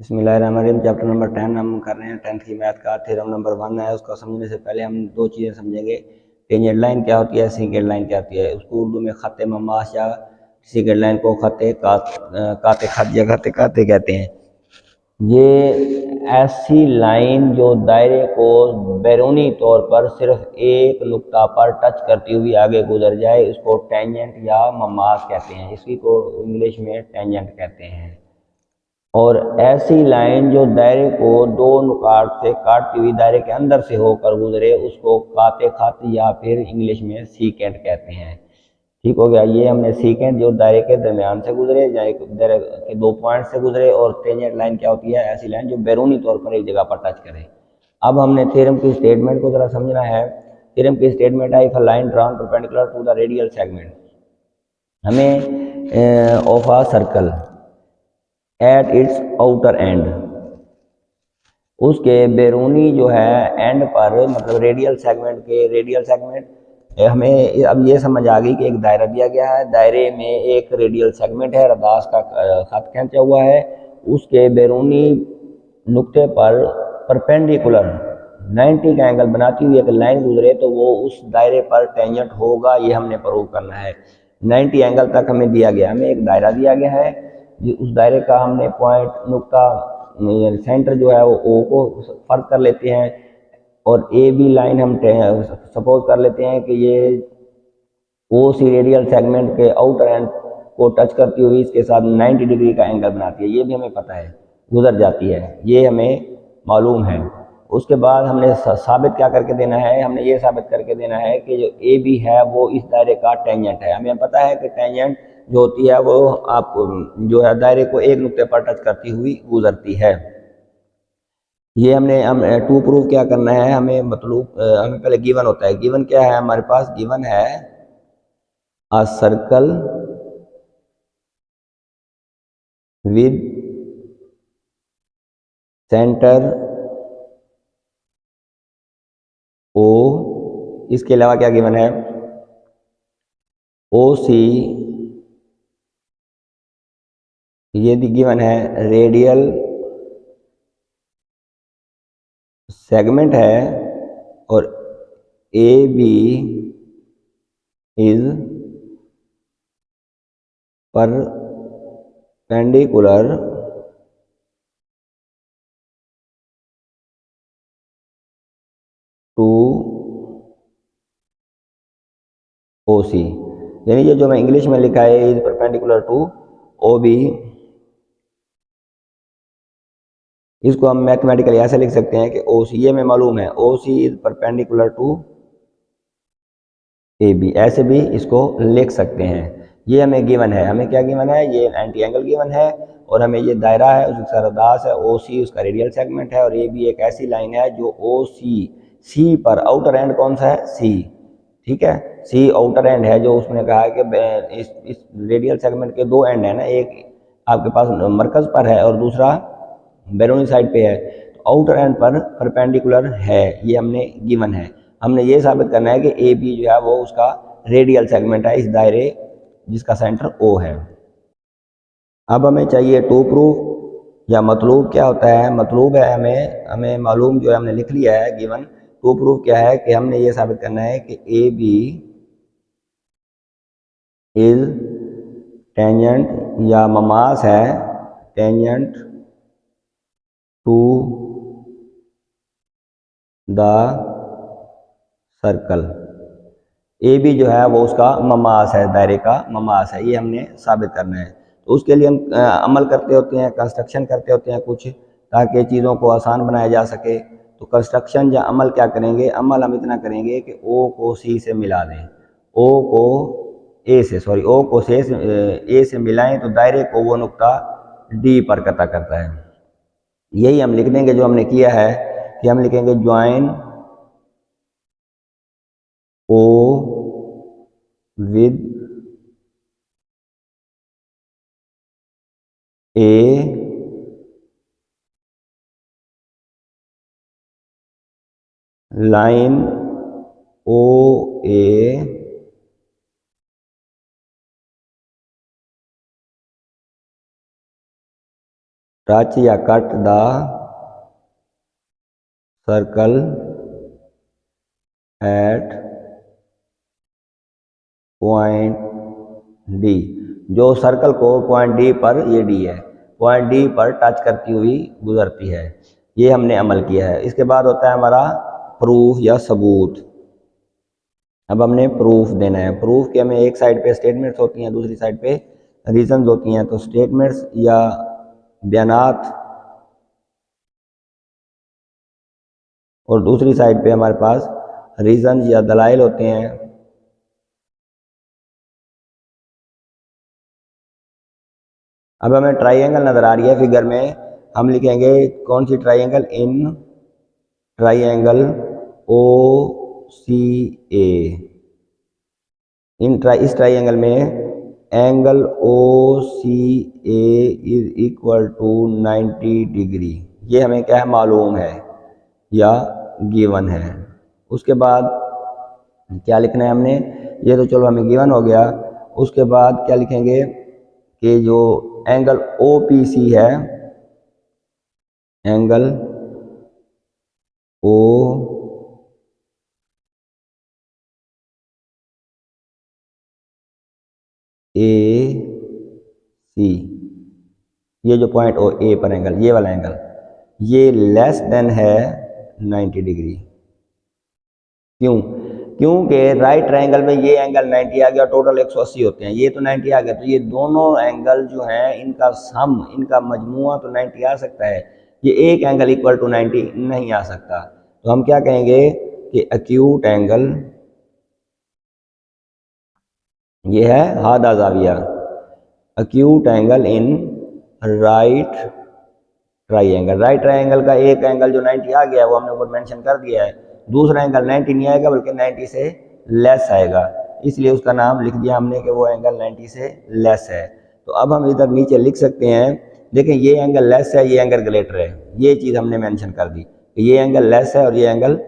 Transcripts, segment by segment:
बिस्मिल्लाहिर्रहमानिर्रहीम। Chapter number 10 हम कर रहे हैं। 10th की मैथ का थ्योरम नंबर 1 है। उसको समझने से पहले हम दो चीज़ें समझेंगे। टेंजेंट लाइन क्या होती है, सीकेंट लाइन क्या होती है। उसको उर्दू में खत ममाश या सीकेंट लाइन को काते खत या खत काते कहते हैं। ये ऐसी लाइन जो दायरे को बैरूनी तौर पर सिर्फ एक नुक्ता पर टच करती हुई आगे गुजर जाए, इसको टेंजेंट या ममास कहते हैं। इसी को इंग्लिश में टेंजेंट कहते हैं। और ऐसी लाइन जो दायरे को दो नुकात से काटती हुई दायरे के अंदर से होकर गुजरे, उसको काते खत या फिर इंग्लिश में सीकेंट कहते हैं। ठीक हो गया। ये हमने सीकेंट जो दायरे के दरमियान से गुजरे, दायरे के दो पॉइंट से गुजरे। और टेंजेंट लाइन क्या होती है, ऐसी लाइन जो बैरूनी तौर पर एक जगह पर टच करे। अब हमने थ्योरम की स्टेटमेंट को जरा समझना है। थ्योरम की स्टेटमेंट है, if a line drawn perpendicular to the radial segment, हमें of a circle at its outer end, उसके बैरूनी जो है एंड पर, मतलब रेडियल सेगमेंट के रेडियल सेगमेंट, हमें अब ये समझ आ गई कि एक दायरा दिया गया है, दायरे में एक रेडियल सेगमेंट है, रदास का खत खींचा हुआ है, उसके बैरूनी नुक्ते पर परपेंडिकुलर 90 का एंगल बनाती हुई एक लाइन गुजरे तो वो उस दायरे पर टेंजेंट होगा। ये हमने प्रूव करना है। 90 एंगल तक हमें दिया गया, हमें एक दायरा दिया गया है। उस दायरे का हमने पॉइंट नुक्ता सेंटर जो है वो ओ को फर्क कर लेते हैं, और ए बी लाइन हम सपोज कर लेते हैं कि ये ओ सी रेडियल सेगमेंट के आउटर एंड को टच करती हुई इसके साथ 90 डिग्री का एंगल बनाती है। ये भी हमें पता है, गुजर जाती है, ये हमें मालूम है। उसके बाद हमने साबित क्या करके देना है, हमने ये साबित करके देना है कि जो ए बी है वो इस दायरे का टेंजेंट है। हमें पता है कि टेंजेंट जो होती है वो आप जो है दायरे को एक नुक्ते पर टच करती हुई गुजरती है। ये हमने हम टू प्रूफ क्या करना है, हमें मतलब हमें पहले गिवन होता है। गिवन क्या है हमारे पास, गिवन है a circle with center O। इसके अलावा क्या गिवन है, OC, ये गिवन है रेडियल सेगमेंट है, और AB is perpendicular to OC। यानी ये जो मैं इंग्लिश में लिखा है इज परपेंडिकुलर टू OB, इसको हम मैथमेटिकली ऐसे लिख सकते हैं कि OC, ये हमें मालूम है, OC is perpendicular to AB, ऐसे भी इसको लिख सकते हैं। ये हमें गिवन है। हमें क्या गिवन है, ये एंटी एंगल गिवन है, और हमें ये दायरा है, उसका रदास है, OC उसका रेडियल सेगमेंट है, और AB एक ऐसी लाइन है जो OC C पर आउटर एंड कौन सा है, C। ठीक है, C आउटर एंड है, जो उसने कहा है कि इस रेडियल सेगमेंट के दो एंड है ना, एक आपके पास मरकज पर है और दूसरा बैरूनी साइड पे है, तो आउटर एंड पर परपेंडिकुलर है। ये हमने गिवन है। हमने ये साबित करना है कि ए बी जो है वो उसका रेडियल सेगमेंट है इस दायरे जिसका सेंटर ओ है। अब हमें चाहिए टू प्रूफ या मतलूब। क्या होता है मतलूब, है हमें हमें मालूम जो है हमने लिख लिया है गिवन। टू प्रूफ क्या है कि हमने ये साबित करना है कि ए बी इज टेंजेंट या ममास है, tangent to the circle. A B जो है वो उसका ममास है, दायरे का ममास है। ये हमने साबित करना है। तो उसके लिए हम अमल करते होते हैं, कंस्ट्रक्शन करते होते हैं कुछ, ताकि चीज़ों को आसान बनाया जा सके। तो कंस्ट्रक्शन या अमल क्या करेंगे, अमल हम इतना करेंगे कि ओ को सी से मिला दें, ओ को ए से, सॉरी ओ को ए से मिलाएं तो दायरे को वो नुक्ता डी पर कता करता है। यही हम लिख देंगे जो हमने किया है, कि हम लिखेंगे join O with a line OA touch या cut the circle at point D. जो सर्कल को पॉइंट डी पर, ये डी है, पॉइंट डी पर टच करती हुई गुजरती है। ये हमने अमल किया है। इसके बाद होता है हमारा प्रूफ या सबूत। अब हमने प्रूफ देना है। प्रूफ के हमें एक साइड पे स्टेटमेंट्स होती हैं, दूसरी साइड पे रीजंस होती हैं। तो स्टेटमेंट्स या बयानात और दूसरी साइड पे हमारे पास रीजंस या दलाइल होते हैं। अब हमें ट्राइंगल नजर आ रही है फिगर में, हम लिखेंगे कौन C triangle? In triangle O C ए। इस ट्राइंगल में angle O C A is equal to 90 degree. ये हमें क्या है? मालूम है या गिवन है। उसके बाद क्या लिखना है हमने? ये तो चलो हमें गिवन हो गया। उसके बाद क्या लिखेंगे कि जो एंगल ओ पी सी है, एंगल ओ ए सी, ये जो पॉइंट ओ ए पर एंगल, ये वाला एंगल, ये लेस देन है 90 डिग्री। क्यों? क्योंकि राइट ट्रायंगल में ये एंगल 90 आ गया, टोटल 180 होते हैं, ये तो 90 आ गया, तो ये दोनों एंगल जो हैं इनका सम, इनका मजमुआ तो 90 आ सकता है। ये एक एंगल इक्वल टू 90 नहीं आ सकता। तो हम क्या कहेंगे कि एक्यूट एंगल, ये है हादा जाविया, acute angle in right triangle. Right triangle का एक एंगल जो 90 आ गया वो हमने ऊपर मेंशन कर दिया है। दूसरा एंगल 90 नहीं आएगा बल्कि 90 से लेस आएगा, इसलिए उसका नाम लिख दिया हमने कि वो एंगल 90 से लेस है। तो अब हम इधर नीचे लिख सकते हैं, देखें ये एंगल लेस है, ये एंगल ग्रेटर है, ये चीज़ हमने मेंशन कर दी। ये एंगल लेस है और ये एंगल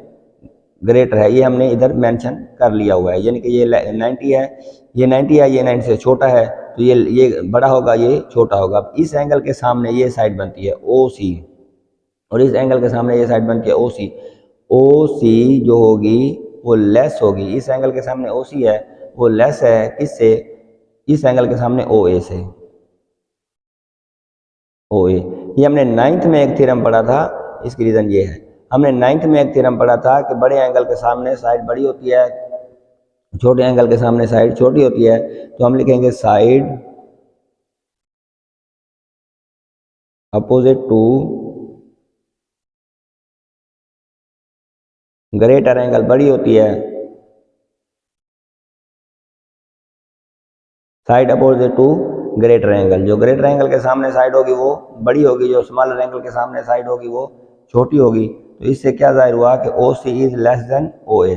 ग्रेटर है, ये हमने इधर मेंशन कर लिया हुआ है। यानी कि ये 90 है, ये 90 है, ये 90 से छोटा है, तो ये बड़ा होगा, ये छोटा होगा। अब इस एंगल के सामने ये साइड बनती है ओ सी, और इस एंगल के सामने ये साइड बनती है ओ सी। ओ सी जो होगी वो लेस होगी, इस एंगल के सामने ओ सी है वो लेस है किससे? इस एंगल के सामने ओ ए से, ओ ए। ये हमने 9th में एक थ्योरम पढ़ा था, इसकी रीज़न ये है। हमने 9th में एक थ्योरम पढ़ा था कि बड़े एंगल के सामने साइड बड़ी होती है, छोटे एंगल के सामने साइड छोटी होती है। तो हम लिखेंगे side opposite to greater angle बड़ी होती है, side opposite to greater angle. जो ग्रेटर एंगल के सामने साइड होगी वो बड़ी होगी, जो स्मॉलर एंगल के सामने साइड होगी वो छोटी होगी। तो इससे क्या जाहिर हुआ कि O C is less than ओ ए।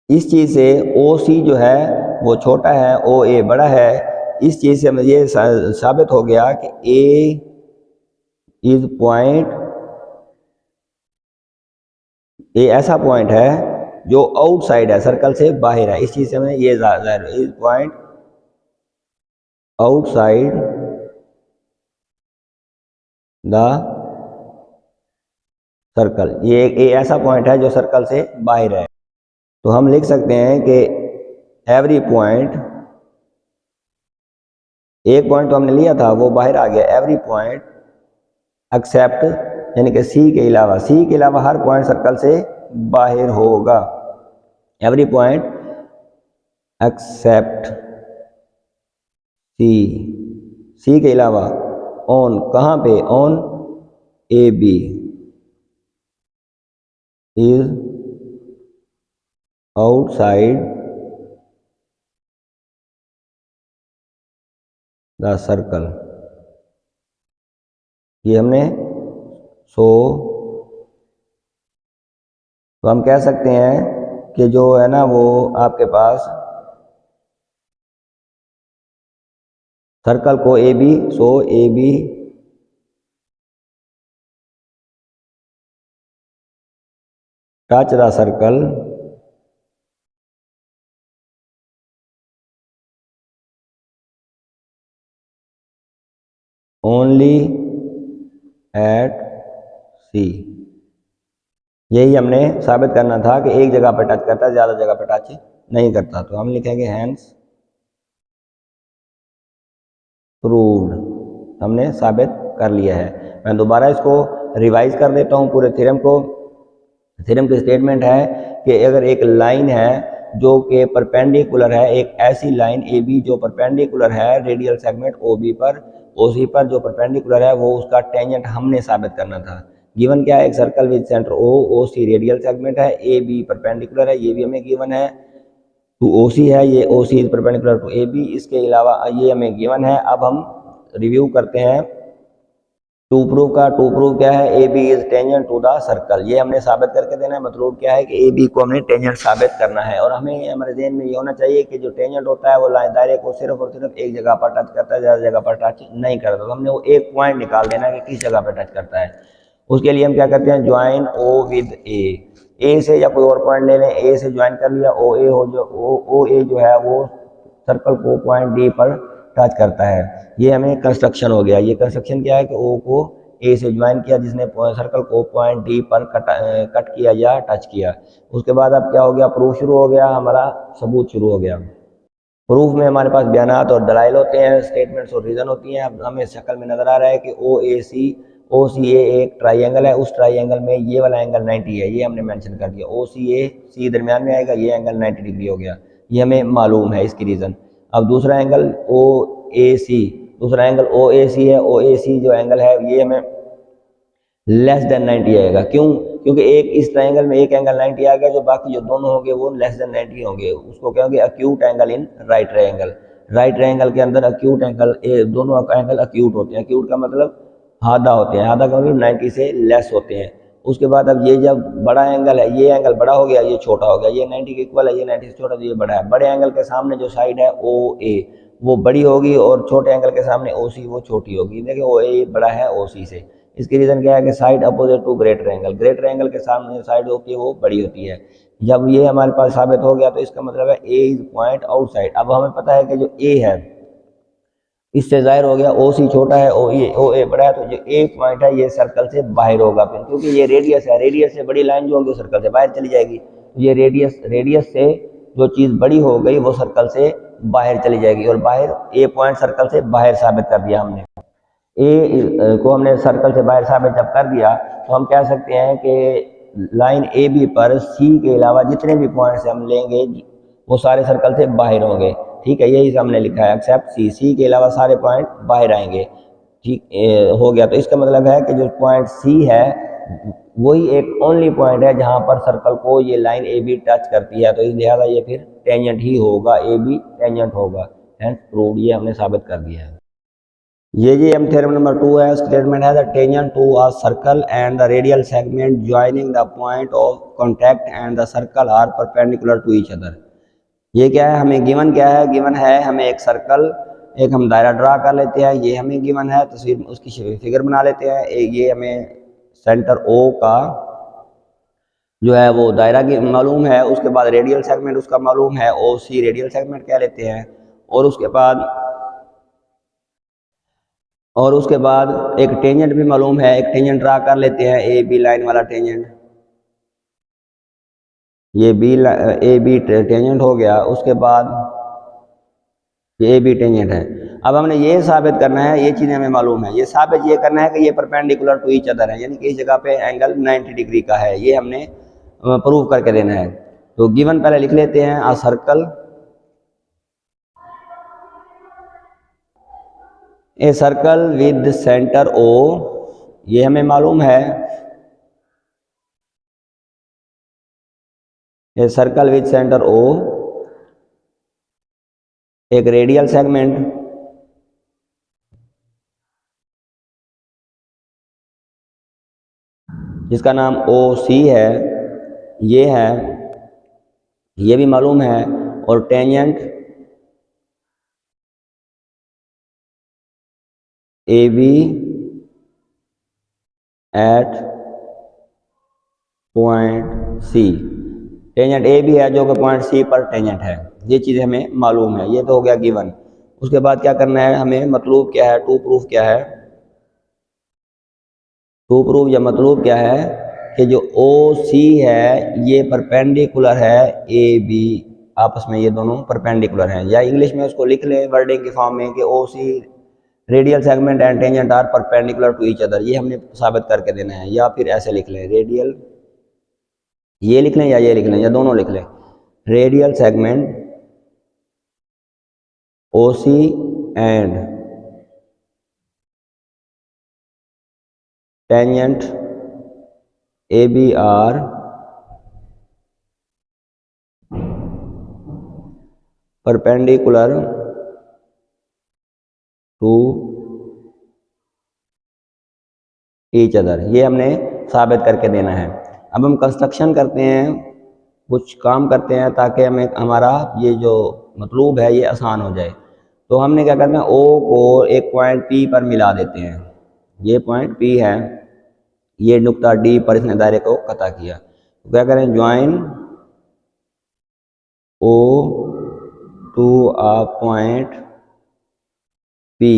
इस चीज़ से ओ सी जो है वो छोटा है, ओ ए बड़ा है। इस चीज़ से हमें ये साबित हो गया कि ए इज पॉइंट, ए ऐसा पॉइंट है जो आउटसाइड है, सर्कल से बाहर है। इस चीज़ से हमें ये जाहिर, is point outside the circle. ये ऐसा पॉइंट है जो सर्कल से बाहर है। तो हम लिख सकते हैं कि एवरी पॉइंट, एक पॉइंट तो हमने लिया था वो बाहर आ गया, एवरी पॉइंट एक्सेप्ट, यानी कि सी के अलावा, सी के अलावा हर पॉइंट सर्कल से बाहर होगा। Every point except C, C के अलावा ऑन, कहाँ पे? On A B is outside the circle. ये हमने सो, तो हम कह सकते हैं कि जो है ना वो आपके पास सर्कल को A B, so A B touch the circle only at C. यही हमने साबित करना था कि एक जगह पर टच करता है, ज़्यादा जगह पर टच नहीं करता। तो हम लिखेंगे हैंस प्रूव्ड, हमने साबित कर लिया है। मैं दोबारा इसको रिवाइज कर देता हूँ पूरे थ्योरम को। थ्योरम की स्टेटमेंट है कि अगर एक लाइन है जो कि परपेंडिकुलर है, एक ऐसी लाइन ए बी जो परपेंडिकुलर है रेडियल सेगमेंट ओ बी पर, ओ सी पर जो परपेंडिकुलर है, वो उसका टेंजेंट हमने साबित करना था। गिवन क्या है, एक circle with centre O C radial segment है, ए बी परपेंडिकुलर है, ये भी हमें गिवन है। टू ओ सी है, ये O C is perpendicular to A B, इसके अलावा ये हमें गिवन है। अब हम रिव्यू करते हैं टू प्रूव का। टू प्रूव क्या है, A B is tangent to the circle, ये हमने साबित करके देना है। मतलब क्या है कि ए बी को हमने टेंजेंट साबित करना है। और हमें हमारे ध्यान में ये होना चाहिए कि जो टेंजेंट होता है वो लाइन दायरे को सिर्फ और सिर्फ एक जगह पर टच करता है, ज़्यादा जगह पर टच नहीं करता। तो हमने वो एक पॉइंट निकाल देना है कि किस जगह पर टच करता है। उसके लिए हम क्या करते हैं, ज्वाइन ओ विद ए से या कोई और पॉइंट ले लें, ए से ज्वाइन कर लिया, ओ ए हो जो ओ ए जो है वो सर्कल को पॉइंट डी पर टच करता है। ये हमें कंस्ट्रक्शन हो गया। ये कंस्ट्रक्शन क्या है कि ओ को ए से ज्वाइन किया, जिसने सर्कल को पॉइंट डी पर कट किया या टच किया। उसके बाद अब क्या हो गया, प्रूफ शुरू हो गया, हमारा सबूत शुरू हो गया। प्रूफ में हमारे पास बयानात और दलाइल होते हैं, स्टेटमेंट्स और रीज़न होती हैं। अब हमें शक्ल में नज़र आ रहा है कि ओ सी ए एक ट्राइंगल है, उस ट्राइंगल में ये वाला एंगल 90 है, ये हमने मेंशन कर दिया। ओ सी ए सी दरमियान में आएगा, ये एंगल 90 डिग्री हो गया, ये हमें मालूम है, इसकी रीज़न। अब दूसरा एंगल ओ ए सी, दूसरा एंगल ओ ए सी है, ओ ए सी जो एंगल है ये हमें लेस देन 90 आएगा। क्यों? क्योंकि एक इस ट्रायंगल में एक एंगल 90 आ गया, जो बाकी जो दोनों होंगे वो लेस देन 90 होंगे। उसको क्या होंगे, acute angle in right triangle. Right triangle के अंदर अक्यूट एंगल, दोनों एंगल अक्यूट होते हैं। अक्यूट का मतलब आधा होते हैं, आधा का मतलब 90 से लेस होते हैं। उसके बाद अब ये जब बड़ा एंगल है, ये एंगल बड़ा हो गया, ये छोटा हो गया, ये 90 के इक्वल है, ये 90 से छोटा, तो ये बड़ा है। बड़े एंगल के सामने जो साइड है ओ ए वो बड़ी होगी, और छोटे एंगल के सामने ओ सी वो छोटी होगी। देखिए ओ ए बड़ा है ओ सी से। इसकी रीज़न क्या है कि side opposite to greater angle, greater angle के सामने साइड होती है वो बड़ी होती है। जब ये हमारे पास साबित हो गया तो इसका मतलब है ए इज पॉइंट आउटसाइड। अब हमें पता है कि जो ए है इससे जाहिर हो गया ओ सी छोटा है, ओ ए बड़ा है, तो जो ए पॉइंट है ये सर्कल से बाहर होगा फिर, क्योंकि ये रेडियस है, रेडियस से बड़ी लाइन जो होगी वो सर्कल से बाहर चली जाएगी। तो ये रेडियस से जो चीज़ बड़ी हो गई वो सर्कल से बाहर चली जाएगी, और बाहर ए पॉइंट सर्कल से बाहर साबित कर दिया हमने। ए को हमने सर्कल से बाहर साबित जब कर दिया तो हम कह सकते हैं कि लाइन ए बी पर सी के अलावा जितने भी पॉइंट्स हम लेंगे वो सारे सर्कल से बाहर होंगे। ठीक है, यही हमने लिखा है, एक्सेप्ट सी, सी के अलावा सारे पॉइंट बाहर आएंगे। ठीक हो गया। तो इसका मतलब है कि जो पॉइंट सी है वही एक ओनली पॉइंट है जहां पर सर्कल को ये लाइन ए बी टच करती है, तो इस लिहाजा ये फिर टेंजेंट ही होगा, ए बी टेंजेंट होगा। हेंस प्रूव्ड, ये हमने साबित कर दिया है। ये जी हम थ्योरम नंबर 2 है। स्टेटमेंट है the tangent to a circle and the radial segment joining the point of contact and the circle are perpendicular to each other. ये क्या है, हमें गिवन क्या है, गिवन है हमें एक सर्कल, एक हम दायरा ड्रा कर लेते हैं, ये हमें गिवन है, तस्वीर उसकी फिगर बना लेते हैं। ये हमें सेंटर ओ का जो है वो दायरा की मालूम है, उसके बाद रेडियल सेगमेंट उसका मालूम है, ओ सी रेडियल सेगमेंट कह लेते हैं। और उसके बाद एक टेंजेंट भी मालूम है, एक टेंजेंट ड्रा कर लेते हैं, ए बी लाइन वाला टेंजेंट। ये ए बी टेंजेंट हो गया। उसके बाद ये ए बी टेंजेंट है। अब हमने ये साबित करना है, ये चीज़ें हमें मालूम है, ये साबित ये करना है कि ये परपेंडिकुलर टू ईच अदर है, यानी कि इस जगह पे एंगल 90 डिग्री का है, ये हमने प्रूव करके देना है। तो गिवन पहले लिख लेते हैं, a circle, a circle with centre O, ये हमें मालूम है, a circle with centre O, एक रेडियल सेगमेंट जिसका नाम ओ सी है, ये है, ये भी मालूम है, और tangent A B at point C, tangent A B है जो कि पॉइंट सी पर टेंजेंट है। ये चीज़ हमें मालूम है, ये तो हो गया गिवन। उसके बाद क्या करना है हमें, मतलब क्या है, टू प्रूफ क्या है, टू प्रूव या मतलब क्या है कि जो ओ सी है ये परपेंडिकुलर है ए बी, आपस में ये दोनों परपेंडिकुलर हैं, या इंग्लिश में उसको लिख लें वर्डिंग के फॉर्म में कि O C radial segment and tangent are perpendicular to each other, ये हमने साबित करके देना है। या फिर ऐसे लिख लें रेडियल, ये लिख लें या ये लिख लें या दोनों लिख लें, radial segment O C and tangent A B are perpendicular to each other, ये हमने साबित करके देना है। अब हम कंस्ट्रक्शन करते हैं, कुछ काम करते हैं ताकि हमें हमारा ये जो मतलूब है ये आसान हो जाए। तो हमने क्या करना है, ओ को एक पॉइंट पी पर मिला देते हैं, ये पॉइंट पी है, ये नुक्ता डी पर इसने दायरे को कता किया। तो क्या करें, join O to a point P,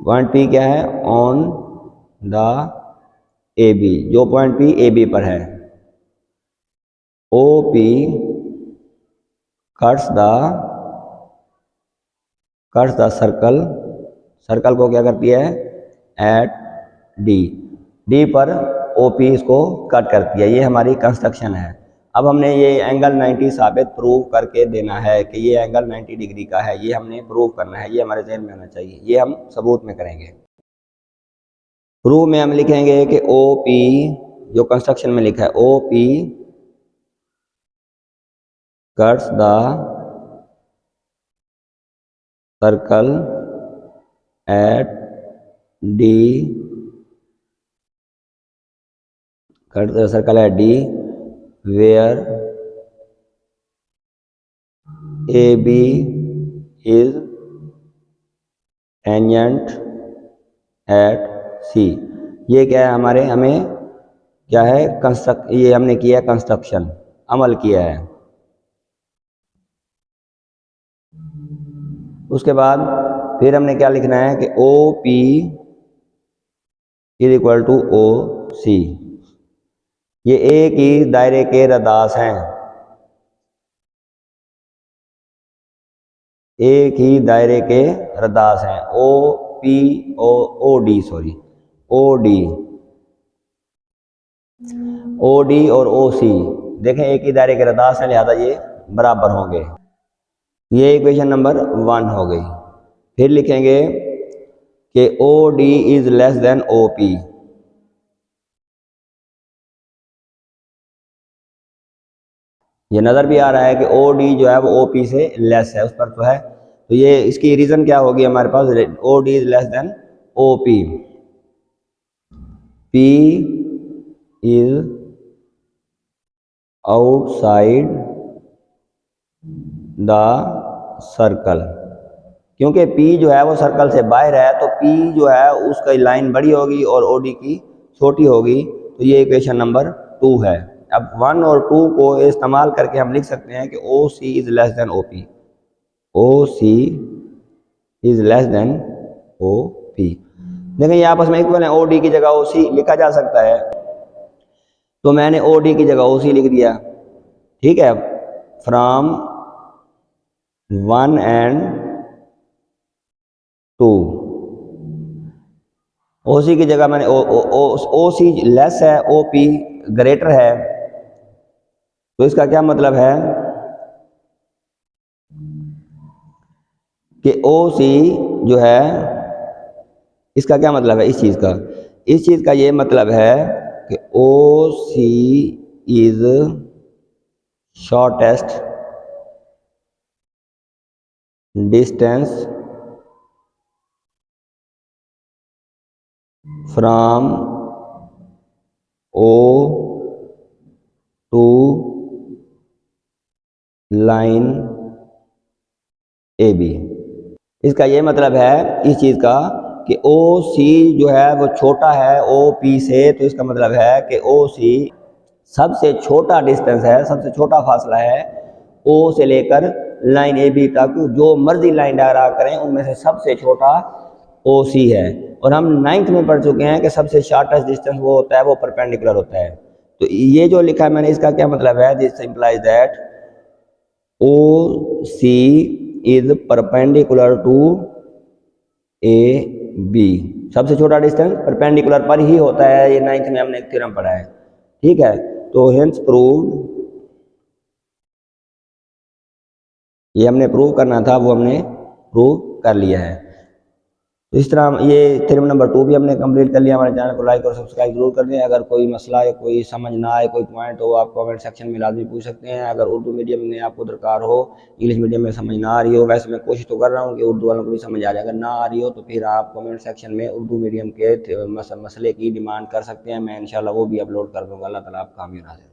point P क्या है, ऑन द ए बी, जो पॉइंट पी ए बी पर है। O P cuts the circle, circle को क्या करती है, एट डी, डी पर ओ पी इसको कट करती है। ये हमारी कंस्ट्रक्शन है। अब हमने ये एंगल 90 साबित प्रूव करके देना है कि ये एंगल 90 डिग्री का है, ये हमने प्रूव करना है, ये हमारे ज़हन में होना चाहिए। ये हम सबूत में करेंगे। प्रूव में हम लिखेंगे कि ओ पी, जो कंस्ट्रक्शन में लिखा है, O P cuts the circle at D, cuts the circle at D where A B is tangent at C. ये क्या है हमारे, हमें क्या है, ये हमने किया है कंस्ट्रक्शन, अमल किया है। उसके बाद फिर हमने क्या लिखना है कि O P is equal to O C, ये एक ही दायरे के रदास हैं, एक ही दायरे के रदास हैं, O P O D, sorry O D, O D और ओ सी, देखें एक ही दायरे के रदास हैं, लिहाजा ये बराबर होंगे। ये इक्वेशन नंबर 1 हो गई। फिर लिखेंगे कि O D is less than O P, ये नज़र भी आ रहा है कि ओ डी जो है वो ओ पी से लेस है, उस पर तो है। तो ये इसकी रीज़न क्या होगी हमारे पास, O D is less than O P, P is outside the circle, क्योंकि P जो है वो सर्कल से बाहर है, तो P जो है उसका लाइन बड़ी होगी और OD की छोटी होगी। तो ये इक्वेशन नंबर 2 है। अब 1 और 2 को इस्तेमाल करके हम लिख सकते हैं कि OC is less then OP, OC is less then OP। देखिए ये आपस में इक्वल है, OD की जगह OC लिखा जा सकता है, तो मैंने OD की जगह OC लिख दिया, ठीक है। फ्रॉम 1 एंड 2, OC की जगह मैंने OC लेस है, OP ग्रेटर है, तो इसका क्या मतलब है कि OC जो है, इसका क्या मतलब है, इस चीज़ का ये मतलब है कि OC is shortest distance from O to line AB। इसका ये मतलब है इस चीज़ का कि OC जो है वो छोटा है OP से, तो इसका मतलब है कि OC सबसे छोटा डिस्टेंस है, सबसे छोटा फासला है O से लेकर लाइन AB तक। जो मर्जी लाइन ड्रा करें उनमें से सबसे छोटा OC है, और हम 9th में पढ़ चुके हैं कि सबसे शॉर्टेस्ट डिस्टेंस वो होता है, वो परपेंडिकुलर होता है। तो ये जो लिखा है मैंने, इसका क्या मतलब है? This implies that O C is perpendicular to A B. सबसे छोटा डिस्टेंस परपेंडिकुलर पर ही होता है, ये 9th में हमने एक थ्योरम पढ़ा है। ठीक है, तो हेंस प्रूव्ड, ये हमने प्रूव करना था, वो हमने प्रूव कर लिया है। तो इस तरह ये थ्योरम नंबर 2 भी हमने कंप्लीट कर लिया। हमारे चैनल को लाइक और सब्सक्राइब जरूर कर दें। अगर कोई मसला या कोई समझ ना आए, कोई पॉइंट हो, आप कमेंट सेक्शन में लाजमी पूछ सकते हैं। अगर उर्दू मीडियम में आपको दरकार हो, इंग्लिश मीडियम में समझ ना आ रही हो, वैसे मैं कोशिश तो कर रहा हूँ कि उर्दू वालों को भी समझ आ जाए। अगर ना आ रही हो तो फिर आप कमेंट सेक्शन में उर्दू मीडियम के मसले की डिमांड कर सकते हैं, मैं इंशाल्लाह वो भी अपलोड कर दूँगा। अल्लाह ताला आपका हामी नाज़िर।